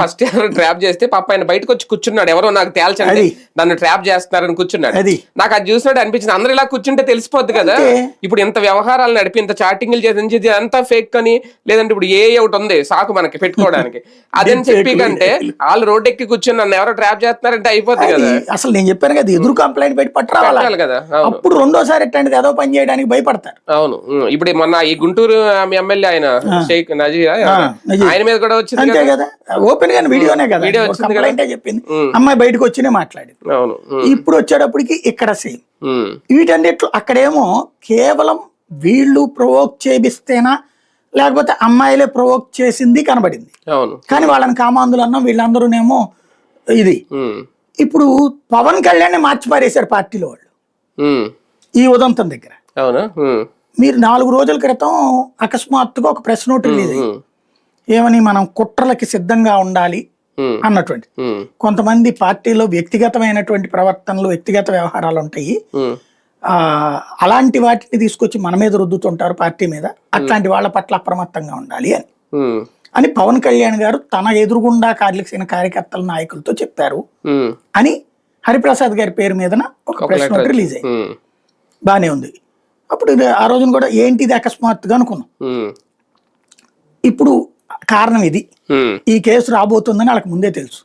First trap చేస్తే పాప ఆయన బయటకు వచ్చి కూర్చున్నాడు, ఎవరో నాకు తేల్చండి నన్ను ట్రాప్ చేస్తున్నారని కూర్చున్నాడు. నాకు అది చూసినట్టు అనిపించింది, అందరూ ఇలా కూర్చుంటే తెలిసిపోద్ది కదా. ఇప్పుడు ఇంత వ్యవహారాలు నడిపి ఇంత చాటింగ్లు చేసి అంతా ఫేక్ అని, లేదంటే ఇప్పుడు ఏ ఒకటి ఉంది సాకు మనకి పెట్టుకోవడానికి, అదని చెప్పి కంటే వాళ్ళు రోడ్ ఎక్కి కూర్చుని నన్ను ఎవరో ట్రాప్ చేస్తున్నారంటే అయిపోద్ది కదా. అసలు నేను చెప్పాను కదా, ఎదురు కంప్లైంట్ పెట్టి పట్టరావాలి కదా, అప్పుడు రెండోసారి ఎట్టండి ఏదో పని చేయడానికి భయపడతారు. అవును, ఇప్పుడు మొన్న ఈ గుంటూరు ఎమ్మెల్యే ఆయన షేక్ నజీర్ ఆయన మీద కూడా వచ్చింది అంతే కదా, ఓపెన్ గా వీడియోనే కదా, వీడియో వచ్చింది కదా, చెప్పింది అమ్మాయి బయటకు వచ్చినే మాట్లాడింది. అవును, ఇప్పుడు వచ్చేటప్పటికి ఇక్కడ సేమ్ వీటన్నిట్లు. అక్కడేమో కేవలం వీళ్ళు ప్రొవోక్ చేపిస్తేనా లేకపోతే అమ్మాయిలే ప్రొవోక్ చేసింది కనబడింది. అవును, కానీ వాళ్ళని కామాంధులు అన్నా వీళ్ళందరూనేమో ఇది. ఇప్పుడు పవన్ కళ్యాణ్ మార్చి పారేశారు పార్టీలో వాళ్ళు ఈ ఉదంతం దగ్గర. అవునా, మీరు 4 రోజుల క్రితం అకస్మాత్తుగా ఒక ప్రెస్ నోట్ రిలీజ్ అయ్యింది, ఏమని మనం కుట్రలకి సిద్ధంగా ఉండాలి అన్నటువంటి. కొంతమంది పార్టీలో వ్యక్తిగతమైనటువంటి ప్రవర్తనలు, వ్యక్తిగత వ్యవహారాలు ఉంటాయి, అలాంటి వాటిని తీసుకొచ్చి మన మీద రుద్దుతుంటారు పార్టీ మీద, అట్లాంటి వాళ్ళ పట్ల అప్రమత్తంగా ఉండాలి అని పవన్ కళ్యాణ్ గారు తన ఎదురుగుండా కార్యకర్తల నాయకులతో చెప్పారు అని హరిప్రసాద్ గారి పేరు మీద ఒక ప్రెస్ నోట్ రిలీజ్ అయ్యింది. బానే ఉంది. అప్పుడు ఆ రోజున కూడా ఏంటిది అకస్మాత్తుగా అనుకున్నాం. ఇప్పుడు కారణం ఇది, ఈ కేసు రాబోతుందని వాళ్ళకి ముందే తెలుసు.